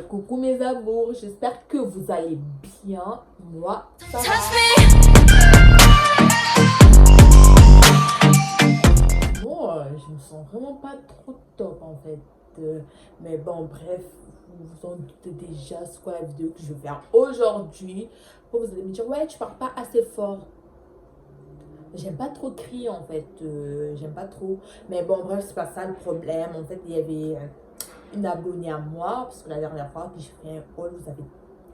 Coucou mes amours, j'espère que vous allez bien. Moi, ça va. Bon, je me sens vraiment pas trop top en fait. Mais bon, bref, vous vous en doutez déjà c'est quoi la vidéo que je vais faire aujourd'hui. Vous allez me dire, ouais, tu parles pas assez fort. J'aime pas trop crier en fait, j'aime pas trop. Mais bon, bref, c'est pas ça le problème. En fait, il y avait une abonnée à moi, parce que la dernière fois que j'ai fait un haul, vous avez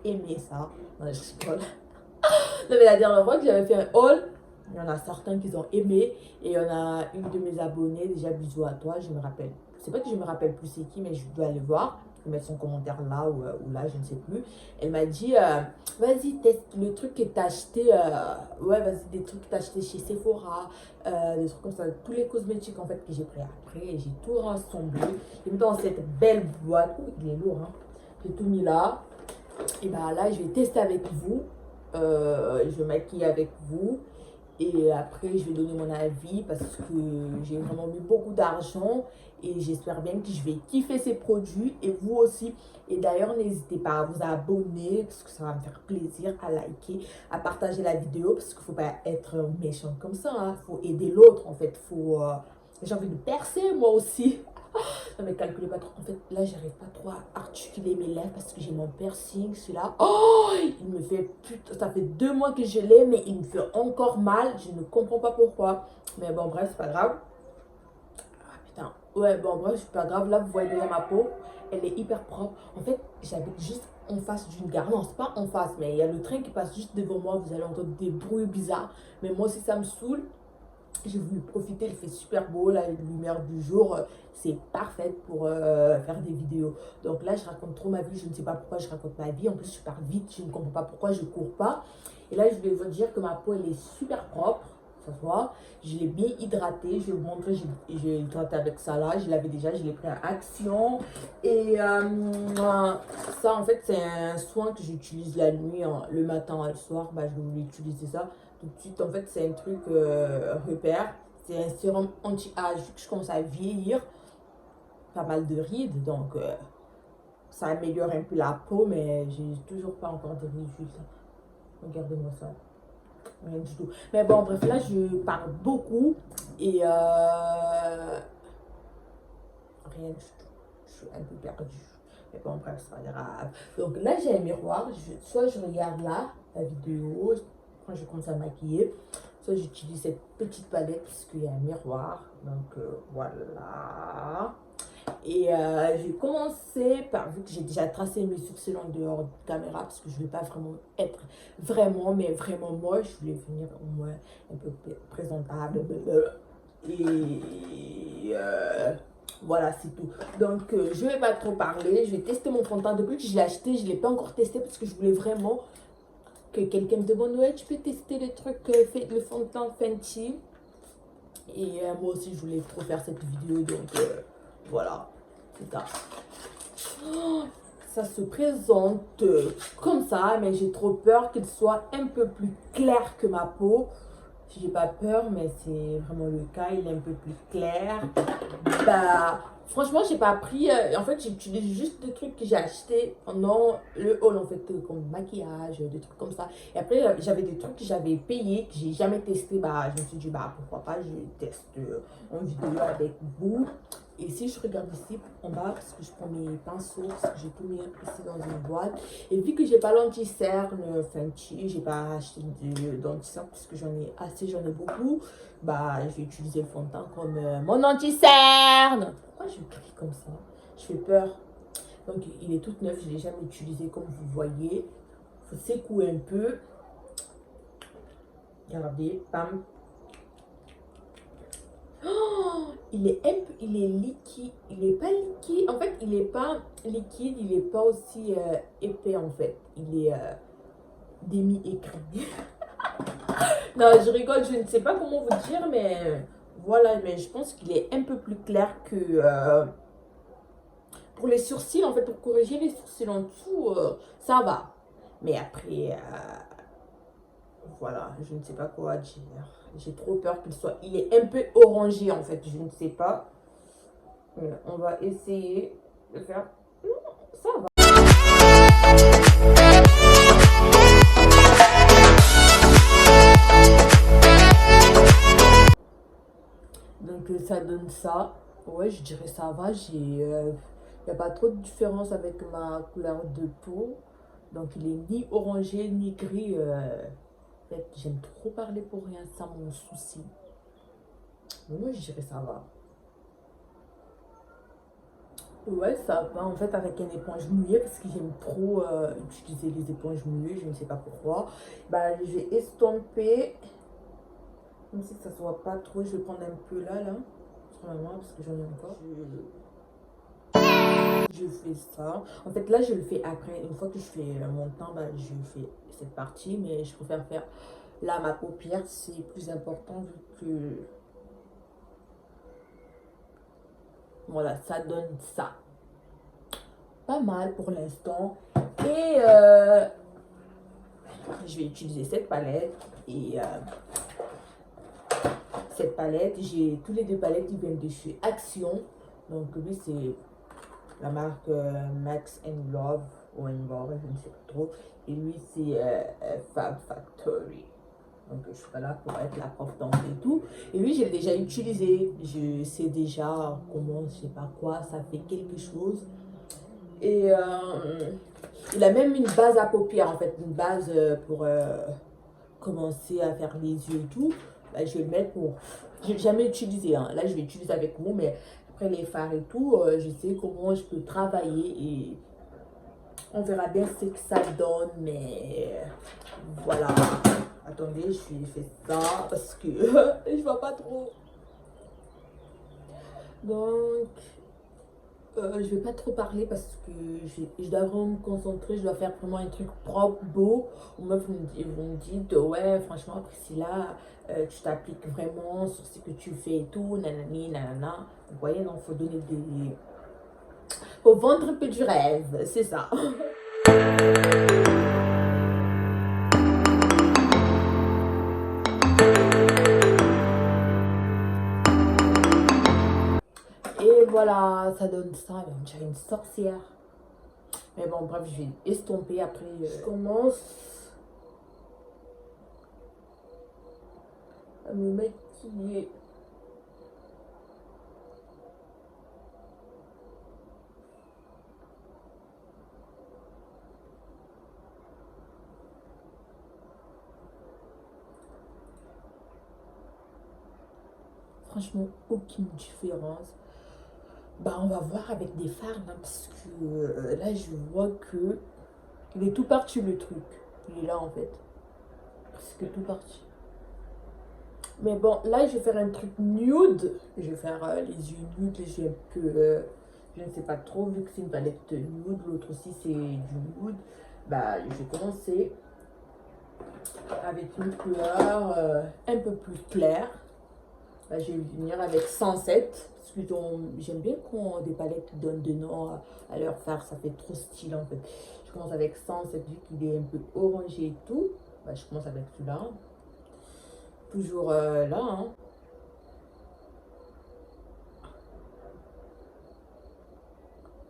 aimé ça. Non, je rigole. Non, mais la dernière fois que j'avais fait un haul, il y en a certains qui ont aimé. Et il y en a une de mes abonnées, déjà bisous à toi, je me rappelle. C'est pas que je me rappelle plus c'est qui, mais je dois aller voir. Je vais mettre son commentaire là ou là, je ne sais plus. Elle m'a dit, vas-y, teste le truc que t'as acheté. Ouais, vas-y, des trucs que t'as acheté chez Sephora. Des trucs comme ça. Tous les cosmétiques en fait que j'ai pris après. Et j'ai tout rassemblé. J'ai mis dans cette belle boîte. Oh, il est lourd, hein. J'ai tout mis là. Et bah là, je vais tester avec vous. Je vais maquiller avec vous. Et après, je vais donner mon avis parce que j'ai vraiment mis beaucoup d'argent et j'espère bien que je vais kiffer ces produits et vous aussi. Et d'ailleurs, n'hésitez pas à vous abonner parce que ça va me faire plaisir, à liker, à partager la vidéo parce qu'il ne faut pas être méchant comme ça. Il faut aider l'autre en fait. J'ai envie de percer moi aussi. Non mais calculez pas trop. En fait, là, j'arrive pas trop à articuler mes lèvres parce que j'ai mon piercing, celui-là. Oh, il me fait putain. Ça fait 2 mois que je l'ai, mais il me fait encore mal. Je ne comprends pas pourquoi. Mais bon, bref, c'est pas grave. Ah putain. Ouais, bon, bref, c'est pas grave. Là, vous voyez déjà ma peau. Elle est hyper propre. En fait, j'habite juste en face d'une gare. Non, c'est pas en face, mais il y a le train qui passe juste devant moi. Vous allez entendre des bruits bizarres. Mais moi aussi, ça me saoule. J'ai voulu profiter, il fait super beau, la lumière du jour, c'est parfait pour faire des vidéos. Donc là, je raconte trop ma vie, je ne sais pas pourquoi je raconte ma vie. En plus, je pars vite, je ne comprends pas pourquoi je cours pas. Et là, je vais vous dire que ma peau, elle est super propre, ça se voit. Je l'ai bien hydratée, je vais vous montrer, j'ai hydraté avec ça là, je l'avais déjà, je l'ai pris en action. Et ça, en fait, c'est un soin que j'utilise la nuit, hein, le matin et le soir, bah, je vais utiliser ça tout de suite. En fait, c'est un truc repère. C'est un sérum anti-âge. Je commence à vieillir, pas mal de rides, donc ça améliore un peu la peau, mais j'ai toujours pas encore de résultats. Regardez-moi ça. Rien du tout. Mais bon, bref, là, je parle beaucoup et rien du tout. Je suis un peu perdue. Mais bon, bref, c'est pas grave. Donc là, j'ai un miroir. Soit je regarde là, la vidéo, quand je commence à maquiller. Soit j'utilise cette petite palette puisqu'il y a un miroir. Donc voilà. Et j'ai commencé par, vu que j'ai déjà tracé mes sourcils en dehors de caméra, parce que je ne vais pas vraiment être vraiment, mais vraiment moche. Je voulais venir au moins un peu présentable. Et voilà, c'est tout. Donc, je ne vais pas trop parler. Je vais tester mon fond de teint. Depuis que je l'ai acheté, je ne l'ai pas encore testé parce que je voulais vraiment que quelqu'un me demande, ouais, tu peux tester le truc, le fond de teint Fenty. Et moi aussi, je voulais trop faire cette vidéo. Donc, voilà. C'est ça. Oh, ça se présente comme ça, mais j'ai trop peur qu'il soit un peu plus clair que ma peau. J'ai pas peur, mais c'est vraiment le cas. Il est un peu plus clair. Bah, franchement, j'ai pas pris. En fait, j'utilise juste des trucs que j'ai achetés pendant le haul, en fait, comme maquillage, des trucs comme ça. Et après, j'avais des trucs que j'avais payés, que j'ai jamais testé. Bah, je me suis dit, bah, pourquoi pas, je teste en vidéo avec vous. Et si je regarde ici en bas, parce que je prends mes pinceaux, parce que j'ai tout mis ici dans une boîte. Et vu que j'ai pas l'anti-cerne Fenty, j'ai pas acheté d'anti-cerne parce que j'en ai assez, j'en ai beaucoup. Bah, je vais utiliser le fond de teint comme mon anti-cerne. Pourquoi je crie comme ça? Je fais peur. Donc, il est tout neuf, je l'ai jamais utilisé comme vous voyez. Il faut secouer un peu. Regardez, pam. Oh, il est liquide, il est pas liquide, en fait il est pas liquide, il est pas aussi épais en fait, il est demi-écrit. Non, je rigole, je ne sais pas comment vous dire, mais voilà, mais je pense qu'il est un peu plus clair que pour les sourcils, en fait, pour corriger les sourcils en dessous, ça va. Mais après, voilà, je ne sais pas quoi dire. J'ai trop peur qu'il soit... Il est un peu orangé en fait, je ne sais pas. On va essayer de faire... Non, ça va. donne ça. Ouais, je dirais ça va. Il n'y a pas trop de différence avec ma couleur de peau. Donc, il est ni orangé ni gris. En fait, j'aime trop parler pour rien, c'est ça mon souci. Mais moi, je dirais ça va. Ouais, ça va. En fait, avec une éponge mouillée, parce que j'aime trop utiliser les éponges mouillées, je ne sais pas pourquoi. Bah, je vais estomper. Comme si ça ne soit pas trop. Je vais prendre un peu là, sur ma main, parce que j'en ai encore. Je fais ça. En fait, là, je le fais après. Une fois que je fais mon teint, bah, je fais cette partie. Mais je préfère faire là ma paupière. C'est plus important vu que... Voilà, ça donne ça. Pas mal pour l'instant. Et je vais utiliser cette palette. Et cette palette, j'ai tous les deux palettes qui viennent de chez Action. Donc lui, c'est la marque Max and Love ou Love, je ne sais pas trop. Et lui, c'est Fab Factory. Donc je suis pas là pour être la prof d'anglais et tout. Et lui, j'ai déjà utilisé. Je sais déjà comment, je sais pas quoi, ça fait quelque chose. Et il a même une base à paupières, en fait, une base pour commencer à faire les yeux et tout. Là, je vais le mettre pour... J'ai jamais utilisé, hein. Là, je vais utiliser avec vous, mais après les fards et tout, je sais comment je peux travailler et on verra bien ce que ça donne, mais voilà. Attendez, je vais faire ça parce que je vois pas trop. Donc, je vais pas trop parler parce que je dois vraiment me concentrer. Je dois faire vraiment un truc propre, beau. Ou même vous me dites, ouais, franchement, Priscilla, tu t'appliques vraiment sur ce que tu fais et tout, nanani, nanana. Vous voyez, non, faut donner des... Faut vendre un peu du rêve, c'est ça. Et voilà, ça donne ça. On dirait une sorcière. Mais bon, bref, je vais estomper après. Je commence à me maquiller. Franchement, aucune différence. Bah, on va voir avec des fards, hein, parce que là, je vois que il est tout parti le truc. Il est là, en fait. Presque tout parti. Mais bon, là, je vais faire un truc nude. Je vais faire les yeux nude, les yeux un peu... je ne sais pas trop, vu que c'est une palette nude. L'autre aussi, c'est du nude. Bah, je vais commencer avec une couleur un peu plus claire. Là, je vais venir avec 107. Parce que j'aime bien quand des palettes donnent de nom à leur faire. Ça fait trop stylé en fait. Je commence avec 107 vu qu'il est un peu orangé et tout. Bah, je commence avec celui-là. Toujours là. Hein.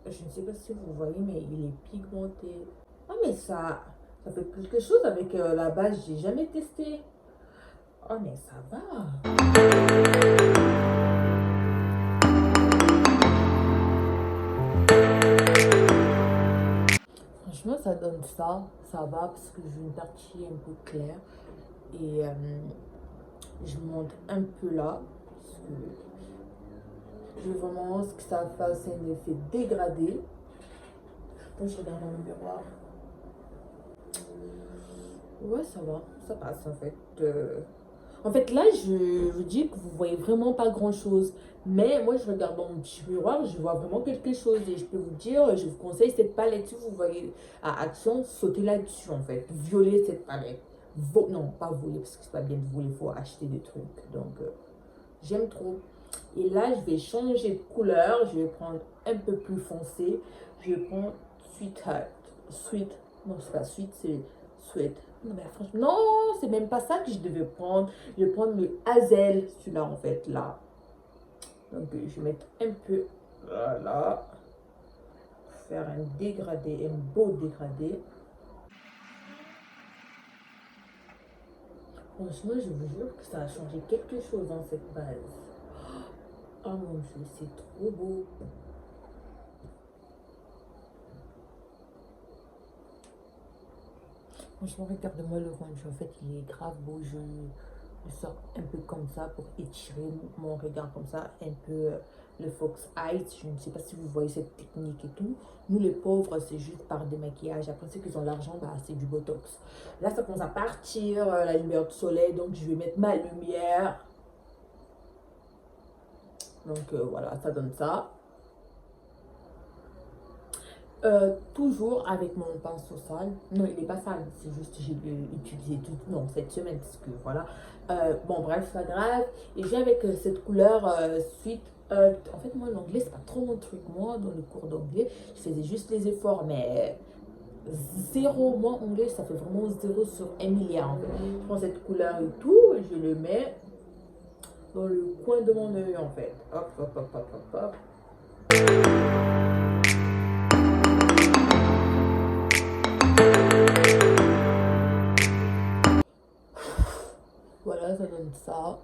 Je ne sais pas si vous voyez, mais il est pigmenté. Ah, mais ça fait quelque chose avec la base. J'ai jamais testé. Oh, mais ça va. Franchement, ça donne ça va parce que j'ai une partie un peu claire et je monte un peu là parce que je veux vraiment ce que ça fasse un effet dégradé. Donc je regarde dans le miroir. Ouais, ça va, ça passe en fait. En fait, là, je vous dis que vous voyez vraiment pas grand-chose. Mais moi, je regarde dans mon petit miroir, je vois vraiment quelque chose. Et je peux vous dire, je vous conseille cette palette. Si vous voyez à Action, sautez là-dessus, en fait. Violez cette palette. Non, pas voler, parce que c'est pas bien de voler, il faut acheter des trucs. Donc, j'aime trop. Et là, je vais changer de couleur. Je vais prendre un peu plus foncé. Je vais prendre Sweetheart. Sweet. Non, c'est pas Sweet, c'est Sweet. Non, mais franchement, non, c'est même pas ça que je devais prendre. Je vais prendre le Hazel, celui-là, en fait, là. Donc, je vais mettre un peu, voilà. Faire un dégradé, un beau dégradé. Franchement, je vous jure que ça a changé quelque chose dans cette base. Oh mon dieu, c'est trop beau. Franchement, regarde-moi le rendu. En fait, il est grave beau. Je le sors un peu comme ça pour étirer mon regard comme ça. Un peu le Fox Eyes. Je ne sais pas si vous voyez cette technique et tout. Nous, les pauvres, c'est juste par démaquillage. Après, ceux qui ont l'argent, bah, c'est du Botox. Là, ça commence à partir, la lumière du soleil. Donc, je vais mettre ma lumière. Donc, voilà, ça donne ça. Toujours avec mon pinceau sale. Non, il n'est pas sale, c'est juste j'ai utilisé tout, non, cette semaine, parce que voilà. Bon, bref, pas grave. Et j'ai avec cette couleur suite. En fait, moi, l'anglais, c'est pas trop mon truc. Moi, dans le cours d'anglais, je faisais juste les efforts, mais zéro. Moi, anglais, ça fait vraiment 0 sur 1 milliard. En fait. Je prends cette couleur et tout, et je le mets dans le coin de mon œil, en fait. Hop, hop, hop, hop, hop, hop. Voilà, ça donne ça.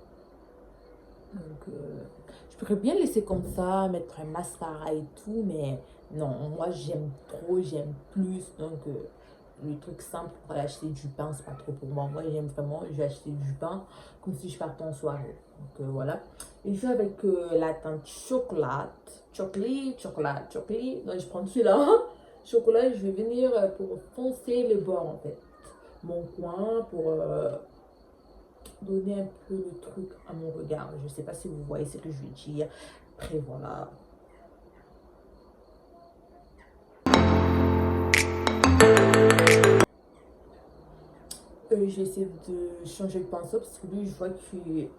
Donc, je pourrais bien laisser comme ça, mettre un mascara et tout, mais non, moi j'aime trop, j'aime plus. Donc, le truc simple pour aller acheter du pain, c'est pas trop pour moi. Moi, j'aime vraiment, je vais acheter du pain comme si je partais en soirée. Donc, voilà. Et je vais avec la teinte chocolat, chocolat. Donc, je prends celui-là, chocolat, je vais venir pour foncer les bords en fait. Mon coin pour donner un peu le truc à mon regard. Je ne sais pas si vous voyez ce que je veux dire. Après, voilà. J'essaie de changer le pinceau parce que lui, je vois qu'il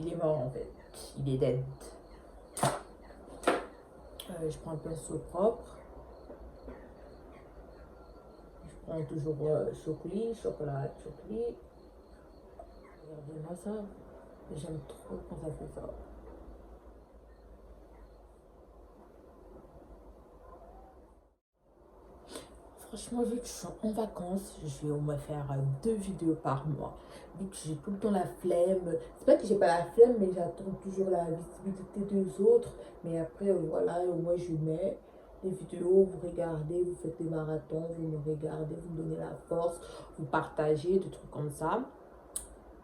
est mort en fait. Il est dead. Je prends un pinceau propre. Je prends toujours chocolat. Regardez-moi ça. J'aime trop quand ça fait ça. Franchement, vu que je suis en vacances, je vais au moins faire 2 vidéos par mois. Vu que j'ai tout le temps la flemme. C'est pas que j'ai pas la flemme, mais j'attends toujours la visibilité des autres. Mais après, voilà, au moins je mets des vidéos, vous regardez, vous faites des marathons, vous me regardez, vous me donnez la force, vous partagez, des trucs comme ça.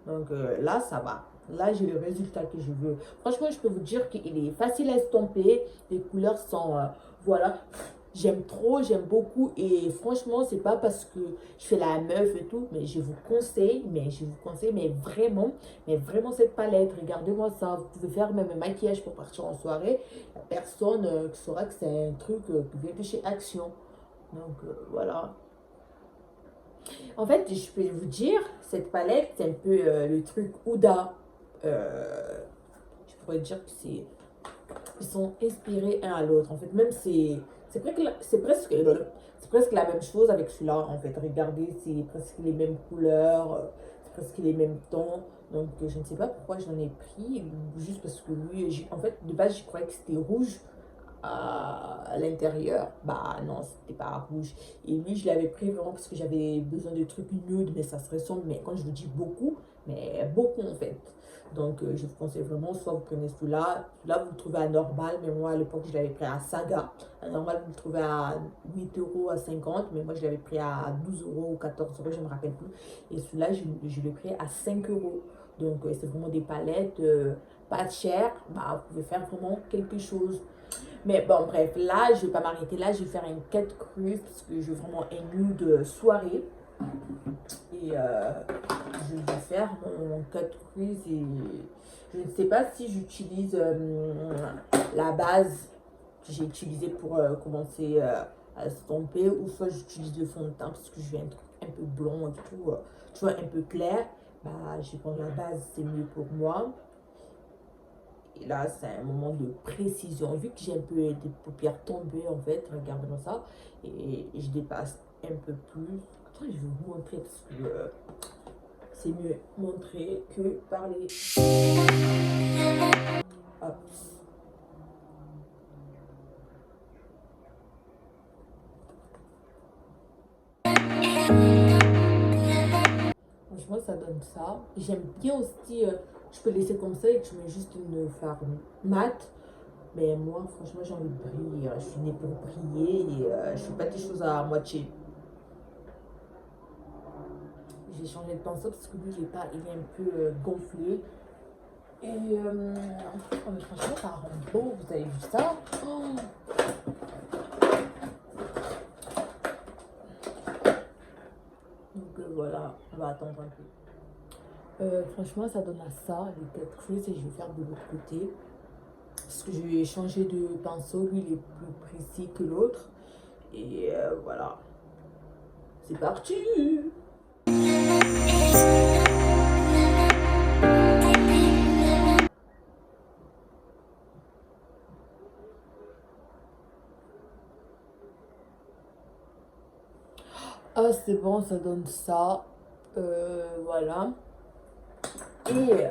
Donc là, ça va. Là, j'ai le résultat que je veux. Franchement, je peux vous dire qu'il est facile à estomper. Les couleurs sont, voilà. J'aime trop, j'aime beaucoup. Et franchement, c'est pas parce que je fais la meuf et tout, mais je vous conseille, mais vraiment cette palette. Regardez-moi ça. Vous pouvez faire même un maquillage pour partir en soirée. La personne saura que c'est un truc qui vient de chez Action. Donc voilà. En fait, je peux vous dire, cette palette, c'est un peu le truc Ouda. Je pourrais dire que c'est. Ils sont inspirés un à l'autre. En fait, même c'est presque la même chose avec celui-là. En fait, regardez, c'est presque les mêmes couleurs, c'est presque les mêmes tons. Donc, je ne sais pas pourquoi j'en ai pris. Juste parce que lui, en fait, de base, je croyais que c'était rouge à l'intérieur. Bah non, c'était pas rouge. Et lui, je l'avais pris vraiment parce que j'avais besoin de trucs nudes, mais ça se ressemble. Mais quand je vous dis beaucoup, mais beaucoup en fait. Donc, je vous conseille vraiment, soit vous prenez celui-là. Celui-là, vous le trouvez à Normal, mais moi, à l'époque, je l'avais pris à Saga. À Normal, vous le trouvez à 8 euros, à 50, mais moi, je l'avais pris à 12 euros ou 14 euros, je ne me rappelle plus. Et celui-là, je l'ai pris à 5 euros. Donc, c'est vraiment des palettes pas chères. Bah, vous pouvez faire vraiment quelque chose. Mais bon, bref, là, je vais pas m'arrêter là. Je vais faire une quête crue parce que je veux vraiment un nude soirée. Et je vais faire mon cut crease et je ne sais pas si j'utilise la base que j'ai utilisée pour commencer à estomper ou soit j'utilise le fond de teint parce que je veux un truc un peu blond et tout, tu vois, un peu clair. Bah, je prends la base, c'est mieux pour moi. Et là, c'est un moment de précision. Vu que j'ai un peu des paupières tombées, en fait, regardez-moi ça. Et je dépasse un peu plus. Attends, je vais vous montrer parce que c'est mieux montrer que parler. Hop. Franchement, ça donne ça. J'aime bien aussi, je peux laisser comme ça et tu mets juste une fard mat. Mais moi, franchement, j'ai envie de briller. Je suis née pour briller et je fais pas des choses à moitié. J'ai changé de pinceau parce que lui, il est un peu gonflé. Et oh, mais franchement, ça rend beau. Vous avez vu ça? Oh. Donc voilà, on va attendre un peu. Franchement, ça donne à ça, les 4 creuses, et je vais faire de l'autre côté. Parce que je vais changer de pinceau. Lui, il est plus précis que l'autre. Et voilà. C'est parti! Ah, c'est bon, ça donne ça. Voilà. Et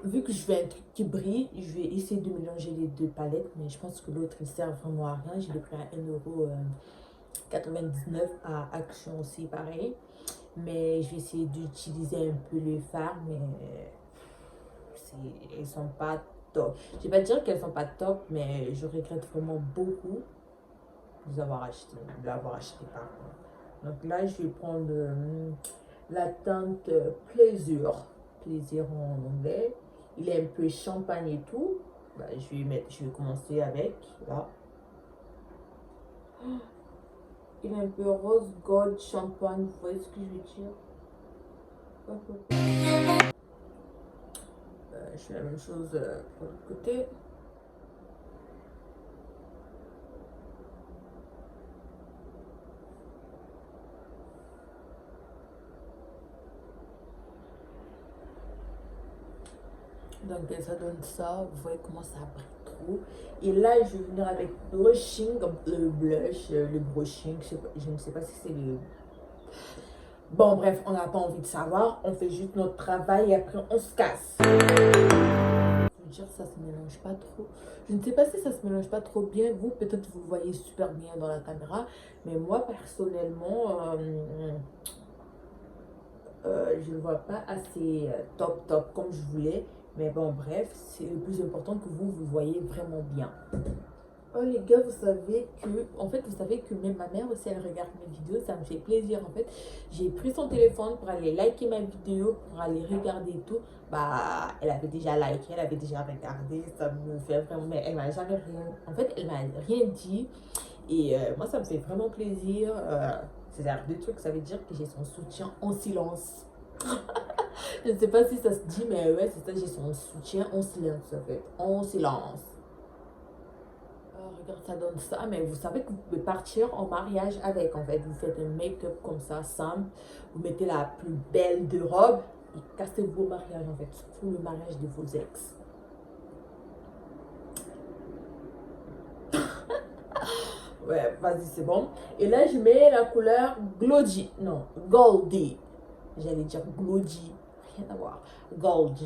vu que je veux un truc qui brille, je vais essayer de mélanger les deux palettes. Mais je pense que l'autre, il sert vraiment à rien. Je l'ai pris à 1,99 € à Action aussi, pareil. Mais je vais essayer d'utiliser un peu les fards. Mais elles sont pas top. Je vais pas dire qu'elles sont pas top, mais je regrette vraiment beaucoup de l'avoir acheté, par contre. Donc là, je vais prendre la teinte Plaisir en anglais. Il est un peu champagne et tout. Bah, je vais commencer avec là. Il est un peu rose gold champagne. Vous voyez ce que je veux dire? Je fais la même chose pour l'autre côté. Donc ça donne ça, vous voyez comment ça brille trop. Et là, je vais venir avec blushing, le blush, le brushing, je ne sais pas si c'est le... Bon bref, on n'a pas envie de savoir, on fait juste notre travail et après on se casse. Je veux dire, ça se mélange pas trop. Je ne sais pas si ça se mélange pas trop bien. Vous, peut-être vous voyez super bien dans la caméra. Mais moi, personnellement, je ne le vois pas assez top comme je voulais. Mais bon, bref, c'est le plus important que vous voyez vraiment bien. Oh les gars, vous savez que même ma mère aussi, elle regarde mes vidéos, ça me fait plaisir en fait. J'ai pris son téléphone pour aller liker ma vidéo, pour aller regarder tout. Bah, elle avait déjà liké, elle avait déjà regardé, ça me fait vraiment... Mais elle m'a jamais rien... En fait, elle m'a rien dit. Et moi, ça me fait vraiment plaisir. C'est-à-dire deux trucs, ça veut dire que j'ai son soutien en silence. Je ne sais pas si ça se dit, mais ouais, c'est ça, j'ai son soutien en silence, en fait. En silence. Regarde, ça donne ça, mais vous savez que vous pouvez partir en mariage avec, en fait. Vous faites un make-up comme ça, simple. Vous mettez la plus belle de robe et cassez vos mariages, en fait. Surtout le mariage de vos ex. Ouais, vas-y, c'est bon. Et là, je mets la couleur Glody. Non, Goldie. J'allais dire Glody. Rien à voir. Gold,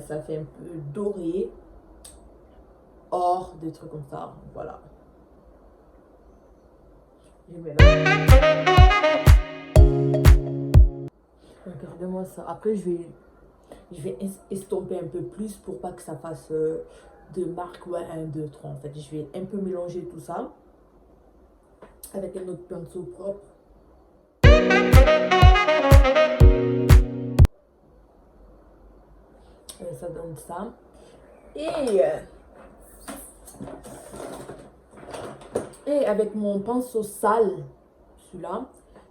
ça fait un peu doré. Or, des trucs comme ça. Voilà. Je mets là. Regardez-moi ça. Après, je vais estomper un peu plus pour pas que ça fasse de marque. Ouais, 1, 2, 3. En fait, je vais un peu mélanger tout ça avec un autre pinceau propre. Et ça donne ça. Et avec mon pinceau sale, celui-là,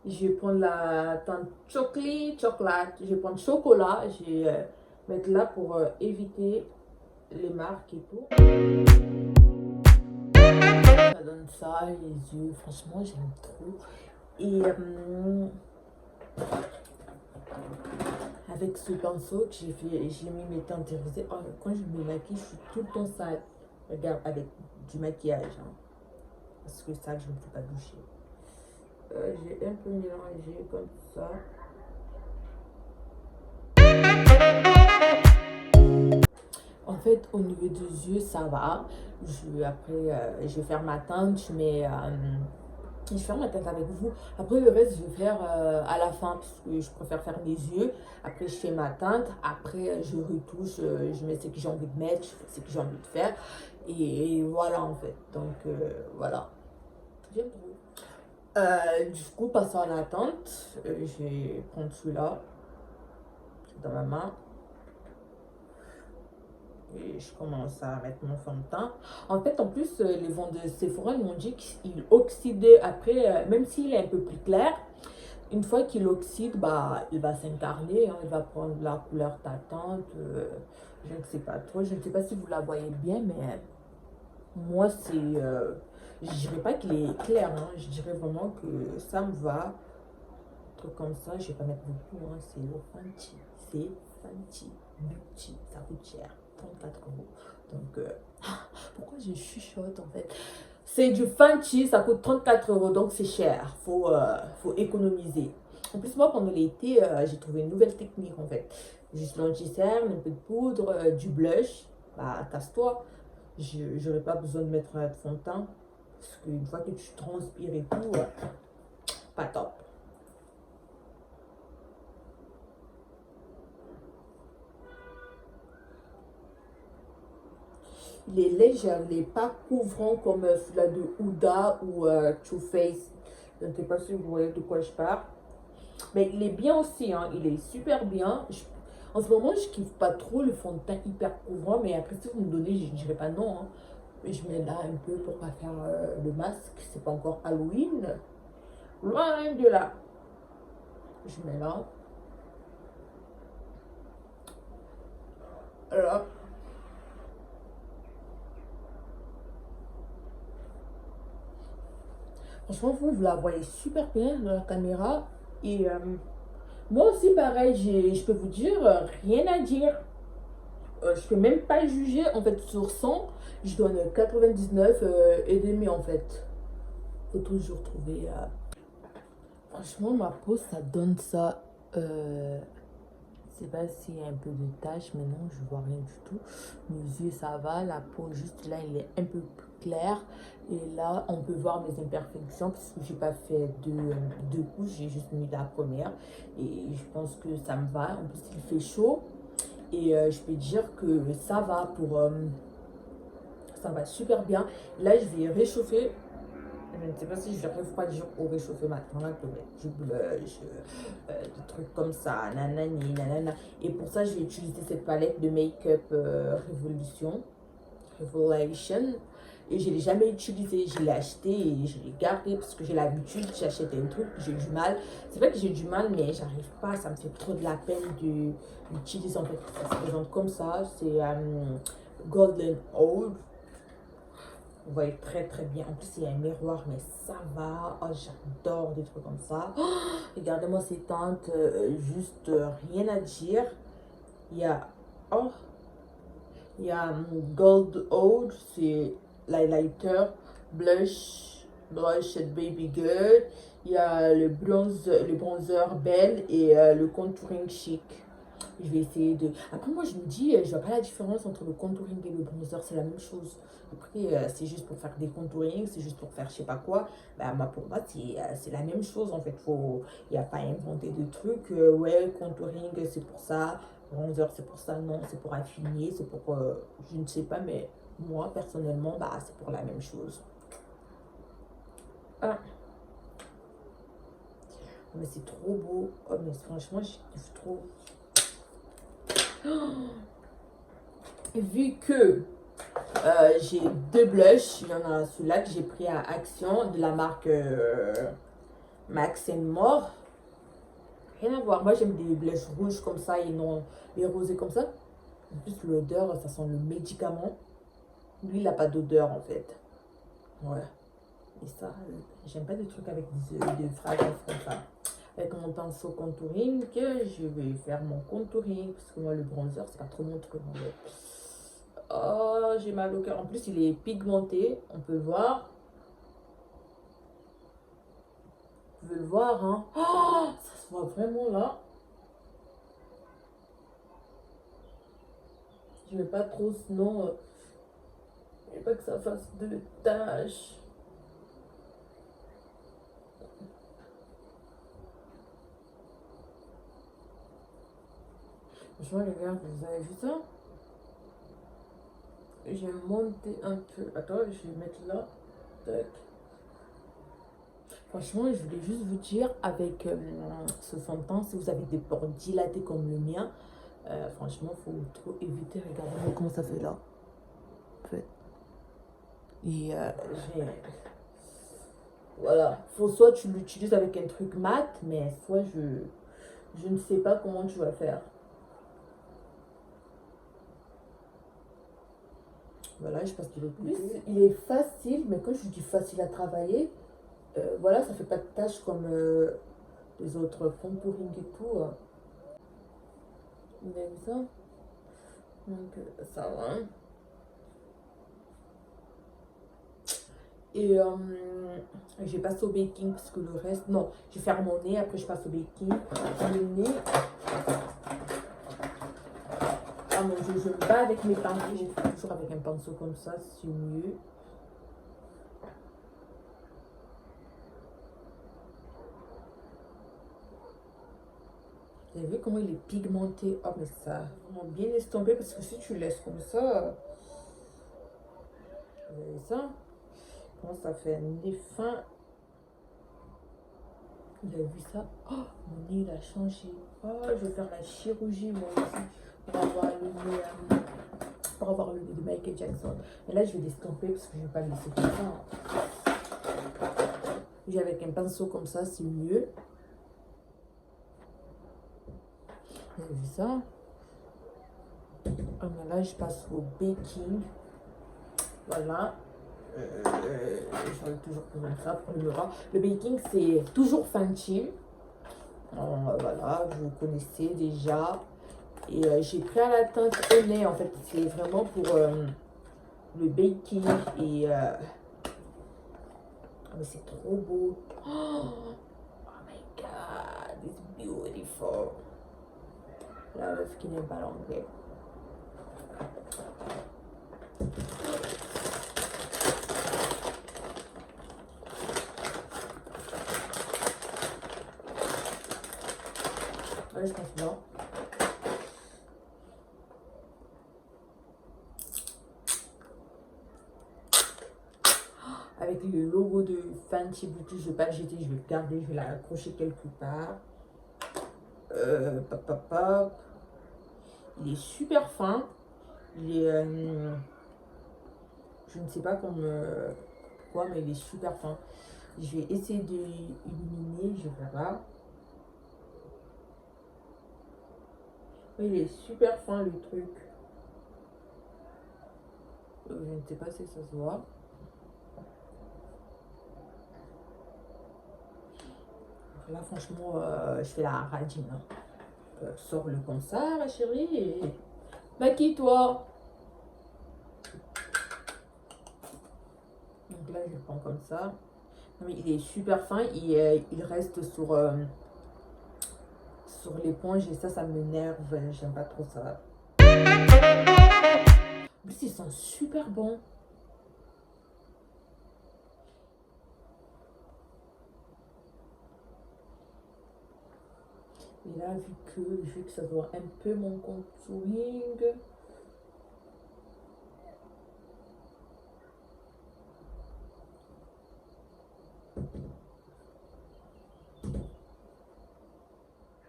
je vais prendre la teinte chocolat. Je vais prendre chocolat. Je vais mettre là pour éviter les marques et tout. Ça donne ça, les yeux. Franchement, j'aime trop. Et avec ce pinceau que j'ai mis mes teintes irisées. Oh, quand je me maquille, je suis tout le temps sale. Regarde, avec du maquillage. Hein. Parce que ça, je ne peux pas doucher. J'ai un peu mélangé comme ça. En fait, au niveau des yeux, ça va. Après, je vais faire ma teinte. Je mets Et je ferme ma tête avec vous. Après, le reste, je vais faire à la fin, parce que je préfère faire mes yeux. Après, je fais ma teinte. Après, je retouche. Je mets ce que j'ai envie de mettre. Je fais ce que j'ai envie de faire. Et voilà, en fait. Donc, voilà. J'aime trop. Du coup, passant à la teinte, je vais prendre celui-là. C'est dans ma main. Et je commence à mettre mon fond de teint. En fait, en plus, les vendeurs Sephora ils m'ont dit qu'il oxydait après, même s'il est un peu plus clair, une fois qu'il oxyde, bah, il va s'incarner, hein, il va prendre la couleur tatante. Je ne sais pas trop, je ne sais pas si vous la voyez bien, mais moi, c'est. Je dirais pas qu'il est clair, hein, je dirais vraiment que ça me va. Un truc comme ça, je vais pas mettre beaucoup, hein, c'est le Fenty. C'est Fenty Beauty, ça coûte cher, 34 €. Donc, pourquoi je chuchote en fait? C'est du Fenty, ça coûte 34 €, donc c'est cher. Faut économiser. En plus, moi, pendant l'été, j'ai trouvé une nouvelle technique en fait. Juste l'anti-cerne, un peu de poudre, du blush. Bah, casse-toi. J'aurais pas besoin de mettre de fond de teint. Parce qu'une fois que tu transpires et tout, pas top. Il est léger, il n'est pas couvrant comme celui-là de Huda ou Too Faced. Je ne sais pas si vous voyez de quoi je parle. Mais il est bien aussi, hein, il est super bien. En ce moment, je kiffe pas trop le fond de teint hyper couvrant, mais après, si vous me donnez, je dirais pas non, hein. Mais je mets là un peu pour pas faire le masque, c'est pas encore Halloween. Loin de là. Je mets là. Là. Franchement, vous la voyez super bien dans la caméra. Et moi aussi, pareil, je peux vous dire, rien à dire. Je peux même pas juger. En fait, sur 100, je donne 99 et demi en fait. Faut toujours trouver. Franchement, ma peau, ça donne ça. Je sais pas s'il y a un peu de taches, mais non, je vois rien du tout. Mes yeux, ça va. La peau, juste là, il est un peu plus clair. Et là, on peut voir mes imperfections parce que j'ai pas fait deux couches. J'ai juste mis la première. Et je pense que ça me va. En plus, il fait chaud. Et je peux dire que ça va pour... ça va super bien. Là, je vais réchauffer. Je ne sais pas si je vais refroidir ou réchauffer maintenant. Là, du blush, des trucs comme ça. Nanani, nanana. Et pour ça, je vais utiliser cette palette de make-up Revelation. Et je ne l'ai jamais utilisé. Je l'ai acheté et je l'ai gardé parce que j'ai l'habitude. J'achète un truc, j'ai du mal. C'est vrai que j'ai du mal, mais j'arrive pas. Ça me fait trop de la peine d'utiliser. En fait, ça se présente comme ça. C'est Golden Old. Vous voyez très très bien. En plus, il y a un miroir, mais ça va. Oh, j'adore des trucs comme ça. Oh, regardez-moi ces teintes. Juste rien à dire. Il y a... Oh, il y a Gold Oud, c'est l'highlighter, blush Baby Girl. Il y a le bronzer Belle et le contouring chic. Je vais essayer de... Après, moi, je me dis, je vois pas la différence entre le contouring et le bronzer, c'est la même chose. Après, c'est juste pour faire des contourings, c'est juste pour faire je sais pas quoi. Bah, pour moi, c'est la même chose, en fait. Il n'y a pas à inventer de trucs. Ouais, contouring, c'est pour ça. Bronzer, c'est pour ça. Non, c'est pour affiner, c'est pour... je ne sais pas, mais moi, personnellement, bah, c'est pour la même chose. Ah, mais c'est trop beau. Oh, mais franchement, je kiffe trop. Vu que j'ai deux blushs, il y en a celui-là que j'ai pris à Action de la marque Max More. Rien à voir. Moi, j'aime des blushs rouges comme ça et non les rosés comme ça. En plus, l'odeur, ça sent le médicament. Lui, il n'a pas d'odeur en fait. Ouais. Et ça, j'aime pas des trucs avec des fragrances comme ça. Avec mon pinceau contouring, je vais faire mon contouring. Parce que moi, le bronzer, c'est pas trop mon truc en fait. Oh, j'ai mal au cœur. En plus, il est pigmenté. On peut le voir. Vous pouvez le voir, hein. Oh, ça se voit vraiment là. Je vais pas trop, sinon, je vais pas que ça fasse de taches. Franchement, les gars, vous avez vu ça? Je vais monter un peu. Attends, je vais mettre là. Tac. Franchement, je voulais juste vous dire, avec ce fond de teint, si vous avez des pores dilatés comme le mien, franchement, il faut trop éviter. Regardez comment ça fait là. En fait. Et j'ai... Voilà. Faut soit tu l'utilises avec un truc mat, mais soit je ne sais pas comment tu vas faire. Voilà, je passe de l'autre côté. Il est facile, mais quand je dis facile à travailler, voilà, ça fait pas de tâches comme les autres contouring et tout. Vous avez vu ça? Donc, ça va. Et je vais passer au baking parce que le reste, non, je vais faire mon nez, après je passe au baking. Le nez, ah mon dieu, je me bats avec mes pinceaux. Je fais toujours avec un pinceau comme ça, c'est mieux. Vous avez vu comment il est pigmenté? Oh mais ça a vraiment bien estompé parce que si tu laisses comme ça, vous avez ça? Comment ça fait un nez fin? Vous avez vu ça? Oh, mon nez il a changé. Oh, je vais faire la chirurgie moi aussi pour avoir le nez, pour avoir le nez de Michael Jackson. Et là je vais l'estomper parce que je ne vais pas le laisser comme ça. J'ai avec un pinceau comme ça, c'est mieux. Vous avez vu ça? Ah, mais là je passe au baking. Voilà. J'en ai toujours besoin de ça pour le miroir. Le baking, c'est toujours Fenty. Voilà, vous connaissez déjà. Et j'ai pris à la teinte au nez, en fait. C'est vraiment pour le baking. Et mais c'est trop beau. Oh my god, it's beautiful. La meuf qui n'aime pas l'anglais. Ouais, je pense non. Avec le logo de Fenty Beauty, je ne vais pas le jeter, je vais le garder, je vais l'accrocher quelque part. Il est super fin. Il est, je ne sais pas pourquoi, mais il est super fin. Je vais essayer de illuminer, je verrai. Il est super fin le truc. Je ne sais pas si ça se voit. Là, franchement, je fais la radine. Sors-le comme ça, ma chérie, et maquille-toi. Donc là, je le prends comme ça. Non, mais il est super fin. Il reste sur l'éponge et ça m'énerve. J'aime pas trop ça. En plus, ils sont super bons. Et là, vu que ça voit un peu mon contouring,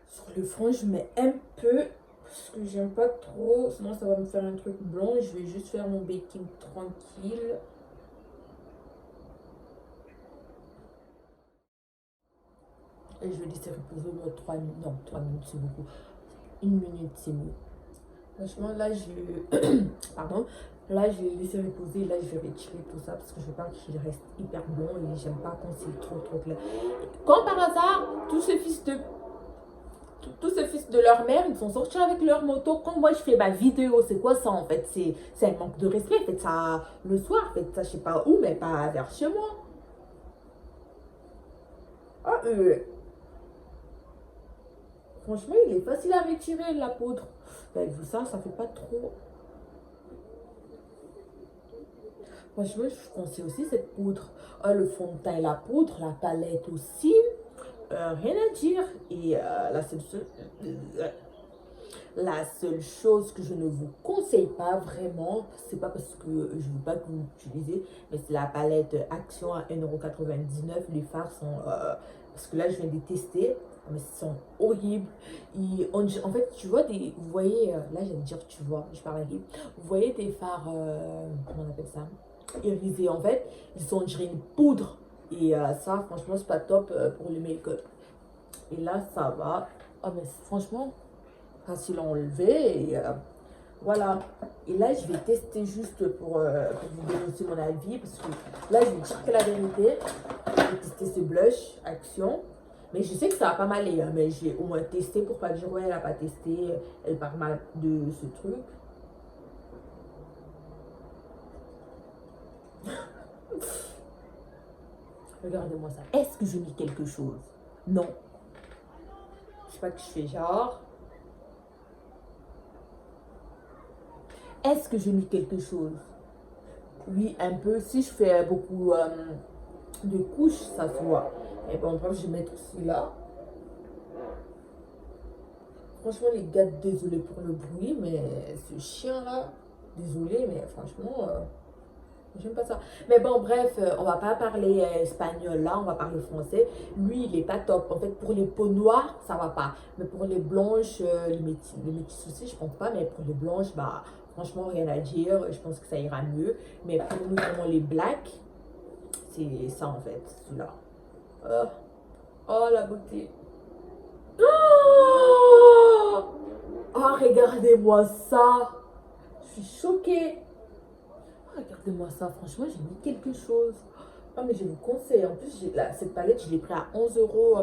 sur le front, je mets un peu parce que j'aime pas trop. Sinon, ça va me faire un truc blanc. Je vais juste faire mon baking tranquille. Et je vais laisser reposer 3 minutes. Non, 3 minutes, c'est beaucoup. 1 minute, c'est mieux. Franchement, là, pardon. Là, je vais laisser reposer. Là, je vais retirer tout ça parce que je veux pas qu'il reste hyper blanc et j'aime pas quand c'est trop clair. Quand par hasard, tous ces fils de leur mère, ils sont sortis avec leur moto. Quand moi, je fais ma vidéo, c'est quoi ça en fait? C'est un manque de respect. Faites ça le soir, faites ça je sais pas où, mais pas vers chez moi. Ah, franchement, il est facile à retirer la poudre. Vous avez vu ça, ça fait pas trop. Franchement, je conseille aussi cette poudre. Le fond de teint et la poudre, la palette aussi. Rien à dire. Et là, c'est le seul. La seule chose que je ne vous conseille pas vraiment, c'est pas parce que je ne veux pas que vous l'utilisez, mais c'est la palette Action à 1,99 €. Les fards sont... parce que là, je viens de les tester, mais ils sont horribles. En fait, tu vois des... Vous voyez... là, j'allais dire tu vois, je parle avec. Vous voyez des fards... comment on appelle ça? Irisés. En fait, ils sont, je dirais, une poudre. Et ça, franchement, c'est pas top pour le make-up. Et là, ça va. Oh, mais franchement, facile à enlever. Et voilà. Et là, je vais tester juste pour vous donner aussi mon avis. Parce que là, je vais dire que la vérité, je vais tester ce blush Action. Mais je sais que ça va pas m'aller. Hein, mais j'ai au moins testé pour pas dire, ouais, elle a pas testé. Elle parle mal de ce truc. Regardez-moi ça. Est-ce que je mis quelque chose? Non. Je sais pas que je fais genre. Est-ce que j'ai mis quelque chose? Oui, un peu. Si je fais beaucoup de couches, ça se voit. Et bon, bref, je vais mettre aussi là. Franchement, les gars, désolé pour le bruit, mais ce chien-là, désolé, mais franchement, j'aime pas ça. Mais bon, bref, on va pas parler espagnol là, on va parler français. Lui, il est pas top. En fait, pour les peaux noires, ça va pas. Mais pour les blanches, les métis aussi, je pense pas. Mais pour les blanches, bah, franchement, rien à dire. Je pense que ça ira mieux. Mais pour nous, vraiment, les blacks, c'est ça en fait, celui-là. Oh, oh, la beauté. Oh, oh, regardez-moi ça. Je suis choquée. Regardez-moi ça, franchement, j'ai mis quelque chose. Ah, mais je vous conseille. En plus, cette palette, je l'ai pris à 11 euros,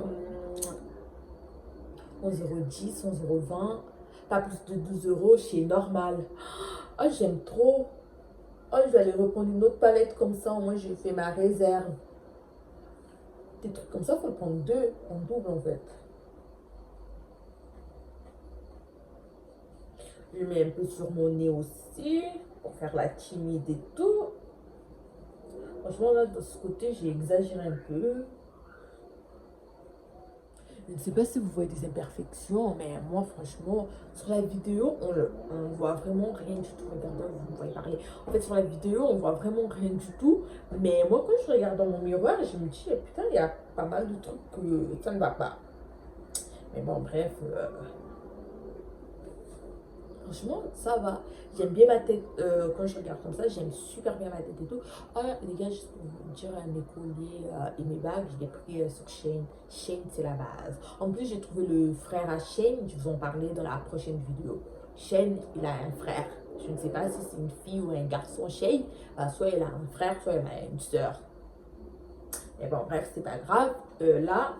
11,10 €, 11,20 €. Pas plus de 12 € chez Normal. Ah, j'aime trop. Ah, je vais aller reprendre une autre palette comme ça. Moi, j'ai fait ma réserve. Des trucs comme ça, il faut le prendre deux, en double en fait. Je mets un peu sur mon nez aussi, pour faire la timide et tout. Franchement, là, de ce côté, j'ai exagéré un peu. Je ne sais pas si vous voyez des imperfections, mais moi, franchement, sur la vidéo, on voit vraiment rien du tout. Regardez, vous me voyez parler. En fait, sur la vidéo, on voit vraiment rien du tout. Mais moi, quand je regarde dans mon miroir, je me dis, putain, il y a pas mal de trucs que ça ne va pas. Mais bon, bref, franchement, ça va. J'aime bien ma tête. Quand je regarde comme ça, j'aime super bien ma tête et tout. Ah, les gars, juste pour vous dire, mes colliers et mes bagues, je les ai pris sur Shein. Shein, c'est la base. En plus, j'ai trouvé le frère à Shein. Je vous en parler dans la prochaine vidéo. Shein, il a un frère. Je ne sais pas si c'est une fille ou un garçon Shein. Soit il a un frère, soit il a une soeur. Mais bon, bref, c'est pas grave. Là,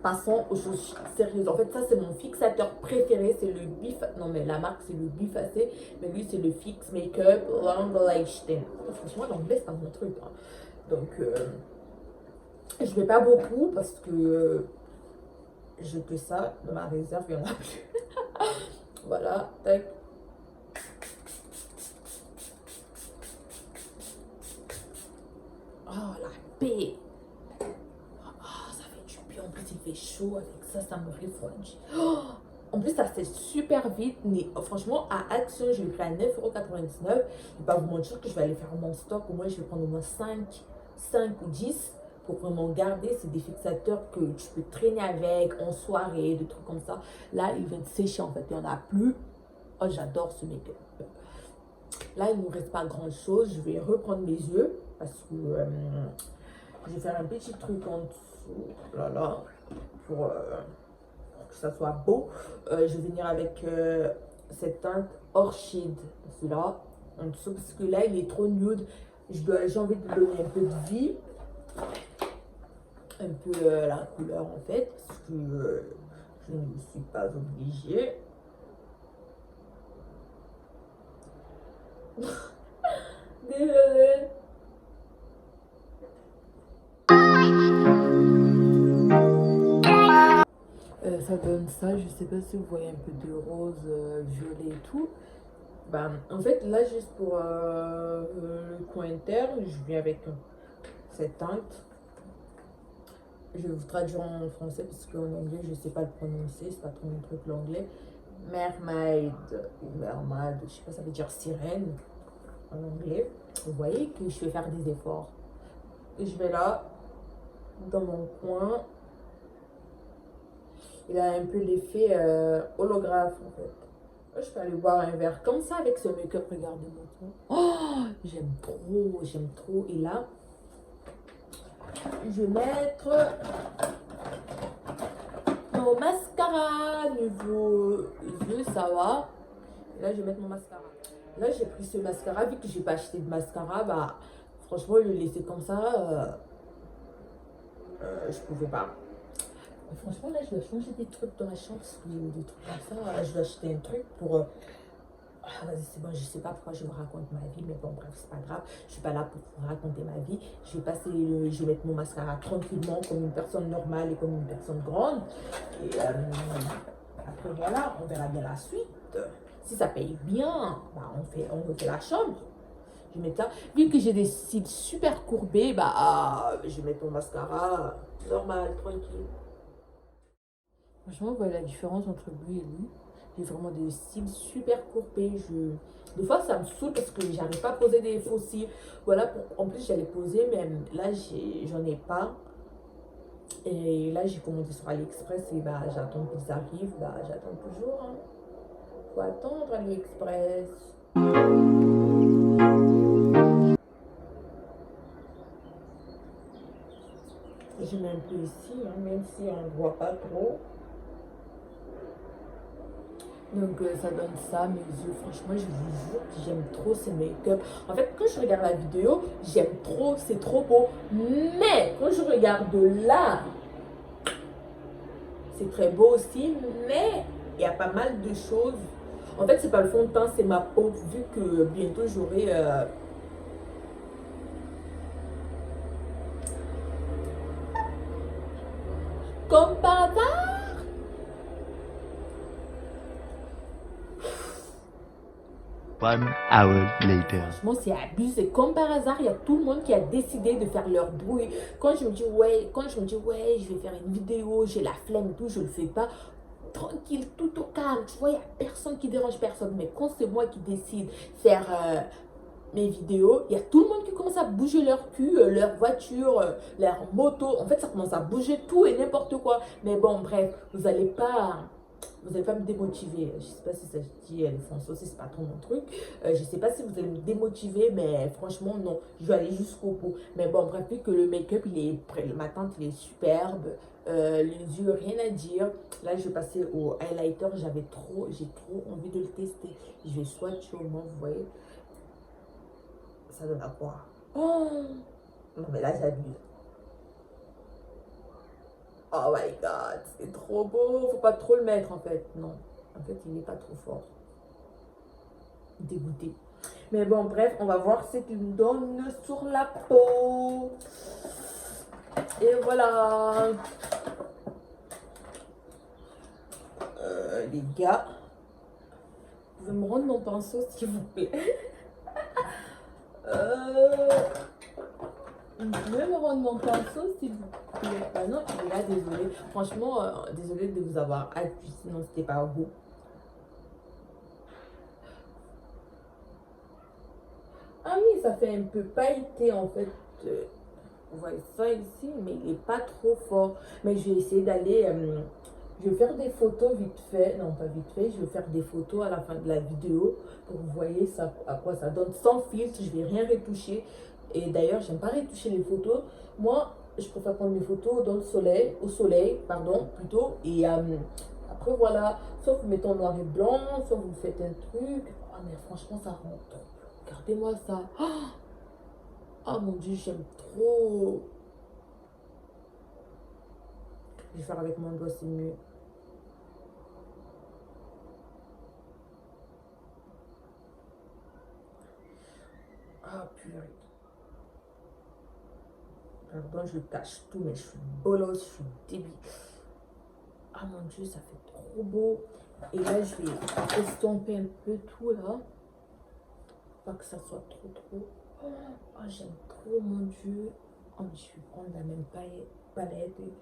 passons aux choses sérieuses. En fait, ça, c'est mon fixateur préféré. C'est le Bif. Non, mais la marque, c'est le Bifacé. Mais lui, c'est le Fix Makeup Long Lasting. Franchement, l'anglais, c'est pas mon truc. Hein. Donc, je mets pas beaucoup parce que j'ai que ça dans ma réserve. Il y en a plus. Voilà. Tac. Oh, la paix. En plus, il fait chaud avec ça, ça me refroidit. Oh, en plus, ça c'est super vite. Mais franchement, à Action, je l'ai pris à 9,99 €. Je ne vais pas vous mentir que je vais aller faire mon stock. Au moins, je vais prendre au moins 5 ou 10 pour vraiment garder. C'est des fixateurs que tu peux traîner avec en soirée, des trucs comme ça. Là, il vient de sécher en fait. Il n'y en a plus. Oh, j'adore ce make-up. Là, il ne nous reste pas grand chose. Je vais reprendre mes yeux parce que je vais faire un petit truc en dessous, là, pour que ça soit beau. Je vais venir avec cette teinte Orchid, celui-là, en dessous, parce que là, il est trop nude. J'ai envie de donner un peu de vie, un peu la couleur, en fait, parce que je ne suis pas obligée. Désolée. Ça donne ça, je sais pas si vous voyez un peu de rose, violet et tout. Ben, en fait, là, juste pour le coin interne, je viens avec cette teinte. Je vais vous traduire en français parce qu'en anglais, je sais pas le prononcer, c'est pas trop mon truc l'anglais. mermaid, ou mermaid, je sais pas, ça veut dire sirène en anglais. Vous voyez que je vais faire des efforts. Et je vais là, dans mon coin. Il a un peu l'effet holographe en fait. Je peux aller boire un verre comme ça avec ce make-up. Regardez-moi. Oh, j'aime trop, j'aime trop. Et là, je vais mettre mon mascara niveau yeux, ça va. Et là, je vais mettre mon mascara. Là, j'ai pris ce mascara. Vu que j'ai pas acheté de mascara, bah, franchement, le laisser comme ça, je pouvais pas. Franchement, là, je dois changer des trucs dans la chambre, parce que des trucs comme ça. Je dois acheter un truc pour. Ah, vas-y, c'est bon, je sais pas pourquoi je vous raconte ma vie, mais bon, bref, c'est pas grave. Je suis pas là pour vous raconter ma vie. Je vais passer je vais mettre mon mascara tranquillement, comme une personne normale et comme une personne grande. Et après, voilà, on verra bien la suite. Si ça paye bien, bah, on refait la chambre. Je vais mettre ça. Vu que j'ai des cils super courbés, bah, je vais mettre mon mascara normal, tranquille. Franchement, vous voyez la différence entre lui et lui. J'ai vraiment des cils super courbés. Des fois, ça me saoule parce que j'arrive pas à poser des faux cils. Voilà, en plus, j'allais poser, mais là, j'en ai pas. Et là, j'ai commandé sur AliExpress et bah, j'attends qu'ils arrivent. Bah, j'attends toujours. Hein. Faut attendre AliExpress. Je mets un peu ici, hein, même si on ne voit pas trop. Donc ça donne ça, mes yeux, franchement je vous jure que j'aime trop ces make-up. En fait quand je regarde la vidéo, j'aime trop, c'est trop beau. Mais quand je regarde là, c'est très beau aussi, mais il y a pas mal de choses. En fait c'est pas le fond de teint, c'est ma peau, vu que bientôt j'aurai... comme par hasard. 1 hour later. Franchement, c'est abusé. Comme par hasard, il y a tout le monde qui a décidé de faire leur bruit. Quand je me dis, ouais, je vais faire une vidéo, j'ai la flemme et tout, je le fais pas. Tranquille, tout au calme. Tu vois, il n'y a personne qui dérange personne. Mais quand c'est moi qui décide de faire mes vidéos, il y a tout le monde qui commence à bouger leur cul, leur voiture, leur moto. En fait, ça commence à bouger tout et n'importe quoi. Mais bon, bref, vous n'allez pas me démotiver. Je sais pas si ça se dit le français aussi, c'est pas trop mon truc. Je sais pas si vous allez me démotiver, mais franchement, non. Je vais aller jusqu'au bout. Mais bon, bref, vu que le make-up, il est prêt. Ma teinte, il est superbe. Les yeux, rien à dire. Là, je vais passer au highlighter. J'ai trop envie de le tester. Je vais swatcher au moins, vous voyez. Ça donne à quoi? Oh! Non, mais là, j'abuse. Oh my god, c'est trop beau. Faut pas trop le mettre en fait. Non, en fait, il n'est pas trop fort. Dégoûté. Mais bon, bref, on va voir ce qu'il nous donne sur la peau. Et voilà. Les gars, vous pouvez me rendre mon pinceau s'il vous plaît. Vous pouvez me rendre mon pinceau s'il vous plaît. Ah non, il est là, désolé. Franchement, désolé de vous avoir appuyé, sinon c'était pas beau. Ah oui, ça fait un peu pailleté en fait. Vous voyez ça ici, mais il n'est pas trop fort. Mais je vais essayer d'aller... je vais faire des photos vite fait. Non, pas vite fait. Je vais faire des photos à la fin de la vidéo pour que vous voyez ça, à quoi ça donne. Sans filtre, je ne vais rien retoucher. Et d'ailleurs, j'aime pas retoucher les photos. Moi, je préfère prendre mes photos dans le soleil, au soleil, pardon, plutôt. Et après, voilà. Soit vous mettez en noir et blanc, soit vous faites un truc. Ah, mais franchement, ça rend trop. Regardez-moi ça. Oh mon dieu, j'aime trop. Je vais faire avec mon doigt, c'est mieux. Ah purée. Pardon, je cache tout, mais je suis bolos, je suis débile. Ah mon dieu, ça fait trop beau. Et là, je vais estomper un peu tout là. Pas que ça soit trop. Oh, j'aime trop, mon dieu. Oh, je vais prendre la même palette et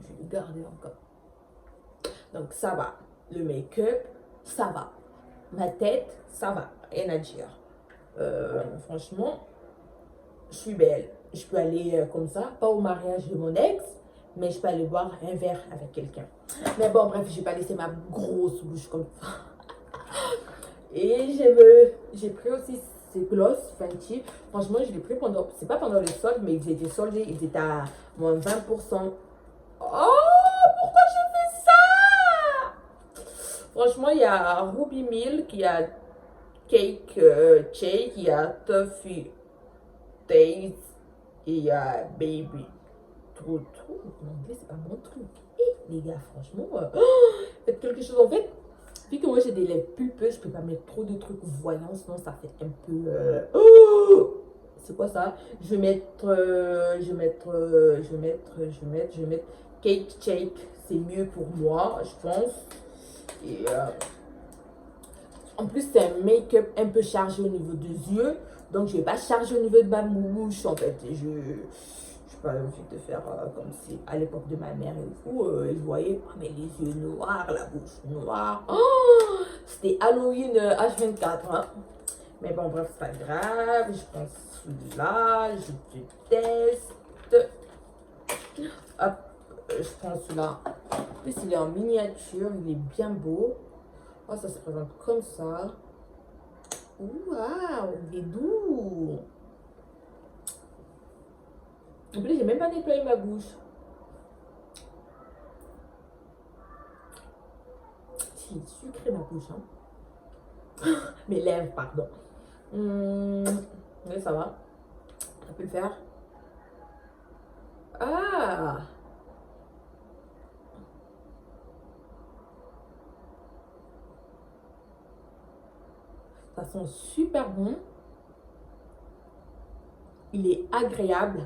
je vais le garder encore. Donc ça va. Le make-up. ça va. Ma tête, ça va. Rien à dire. Franchement, je suis belle. Je peux aller comme ça, pas au mariage de mon ex, mais je peux aller boire un verre avec quelqu'un. Mais bon, bref, je vais pas laisser ma grosse bouche comme ça. Et j'ai pris aussi ces gloss Fenty. Franchement, je l'ai pris pendant, c'est pas pendant les soldes, mais ils étaient soldés, ils étaient à moins 20%. Oh, pourquoi j'ai fait ça? Franchement, il y a Ruby Milk, il y a Cake Shake, il y a Toffee Days, et il y a Baby. Trop, l'anglais, c'est pas mon truc. Et les gars, franchement, faites quelque chose. En fait, vu que moi j'ai des lèvres pulpeuses, je peux pas mettre trop de trucs voyants, sinon ça fait un peu. C'est quoi ça? Je vais mettre Cake Shake. C'est mieux pour moi, je pense. Et en plus, c'est un make-up un peu chargé au niveau des yeux. Donc, je vais pas charger au niveau de ma bouche, en fait. Je n'ai pas envie de faire comme si à l'époque de ma mère et tout, je voyais mais les yeux noirs, la bouche noire. Oh, c'était Halloween H24. Hein. Mais bon, bref, c'est pas grave. Je prends celui-là, je te teste. Hop, je prends celui-là. En plus, il est en miniature, il est bien beau. Oh, ça se présente comme ça. Waouh, il est doux. En plus, j'ai même pas nettoyé ma bouche. C'est sucré ma bouche. Hein. Mes lèvres, pardon. Mais ça va. Ça peut le faire. Ah! Ça sent super bon. Il est agréable.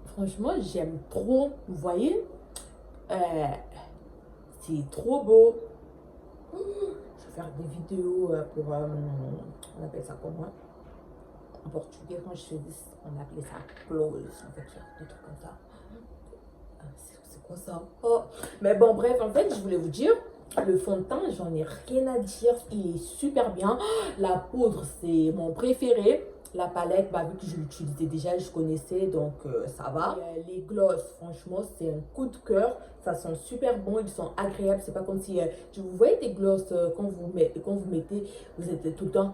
Franchement, j'aime trop. Vous voyez? C'est trop beau. Je vais faire des vidéos pour... on appelle ça comment? En portugais, quand je dis, on appelait ça close. En fait, faire des trucs comme ça. C'est quoi ça? Oh. Mais bon, bref, en fait, je voulais vous dire, le fond de teint, j'en ai rien à dire. Il est super bien. La poudre, c'est mon préféré. La palette, bah, vu que je l'utilisais déjà, je connaissais, donc ça va. Les gloss, franchement, c'est un coup de cœur. Ça sent super bon, ils sont agréables. C'est pas comme si... vous voyez des gloss, quand vous mettez, vous êtes tout le temps...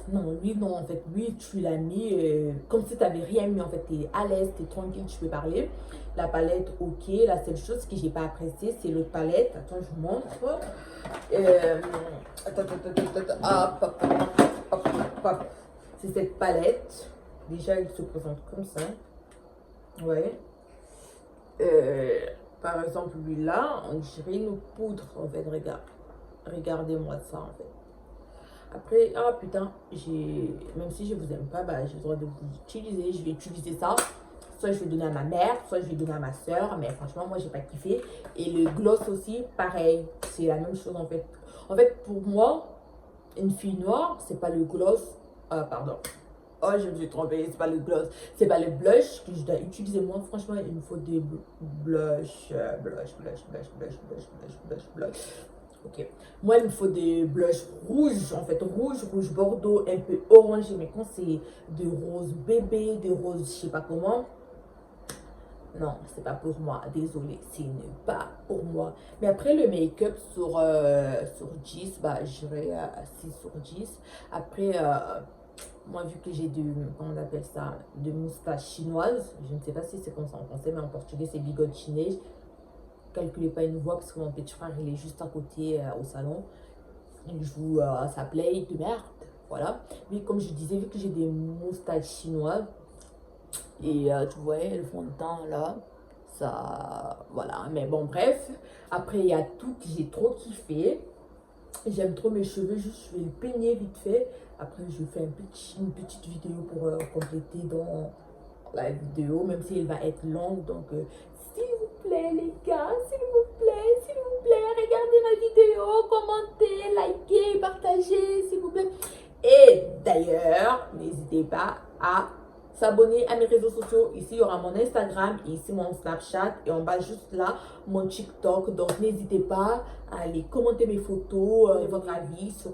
Non, lui, non, en fait, lui, tu l'as mis comme si tu n'avais rien mis. En fait, tu es à l'aise, tu es tranquille, tu peux parler. La palette, ok. La seule chose que j'ai pas appréciée, c'est l'autre palette. Attends, je vous montre. Hop. C'est cette palette. Déjà, elle se présente comme ça. Ouais. Par exemple, lui-là, on dirait une poudre, en fait, regarde. Regardez-moi ça, en fait. Après, ah putain, même si je vous aime pas, bah, j'ai le droit de vous utiliser. Je vais utiliser ça. Soit je vais donner à ma mère, soit je vais donner à ma soeur. Mais franchement, moi, j'ai pas kiffé. Et le gloss aussi, pareil. C'est la même chose en fait. En fait, pour moi, une fille noire, c'est pas le gloss. Pardon. Oh, je me suis trompée. C'est pas le gloss. C'est pas le blush que je dois utiliser. Moi, franchement, il me faut des blush. Ok. Moi, il me faut des blushs rouges, en fait, rouge bordeaux, un peu orangé. Mais quand c'est de rose bébé, de rose, je sais pas comment. Non, c'est pas pour moi. Désolée, c'est pas pour moi. Mais après, le make-up sur 10, bah, j'irai à 6 sur 10. Après, moi, vu que j'ai comment on appelle ça, de moustache chinoise, je ne sais pas si c'est comme ça en français, mais en portugais, c'est bigote chinés. Calculez pas une voix parce que mon petit frère il est juste à côté au salon. Il joue à sa play de merde. Voilà. Mais comme je disais, vu que j'ai des moustaches chinoises et tu vois le fond de teint là, ça. Voilà. Mais bon, bref. Après, il y a tout que j'ai trop kiffé. J'aime trop mes cheveux, juste je vais le peigner vite fait. Après, je fais une petite vidéo pour compléter dans la vidéo, même si elle va être longue. Donc, s'il vous plaît, les gars, s'il vous plaît, regardez ma vidéo, commentez, likez, partagez, s'il vous plaît. Et d'ailleurs, n'hésitez pas à s'abonner à mes réseaux sociaux. Ici, il y aura mon Instagram et ici mon Snapchat. Et en bas, juste là, mon TikTok. Donc, n'hésitez pas à aller commenter mes photos et votre avis sur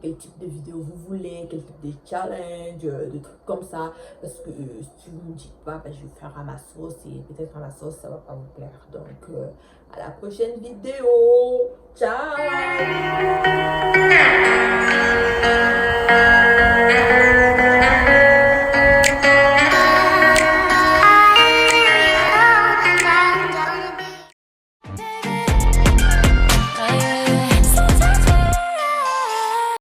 quel type de vidéo vous voulez, quel type de challenge, de trucs comme ça. Parce que si vous ne me dites pas, ben, je vais faire à ma sauce et peut-être à ma sauce, ça va pas vous plaire. Donc, à la prochaine vidéo. Ciao!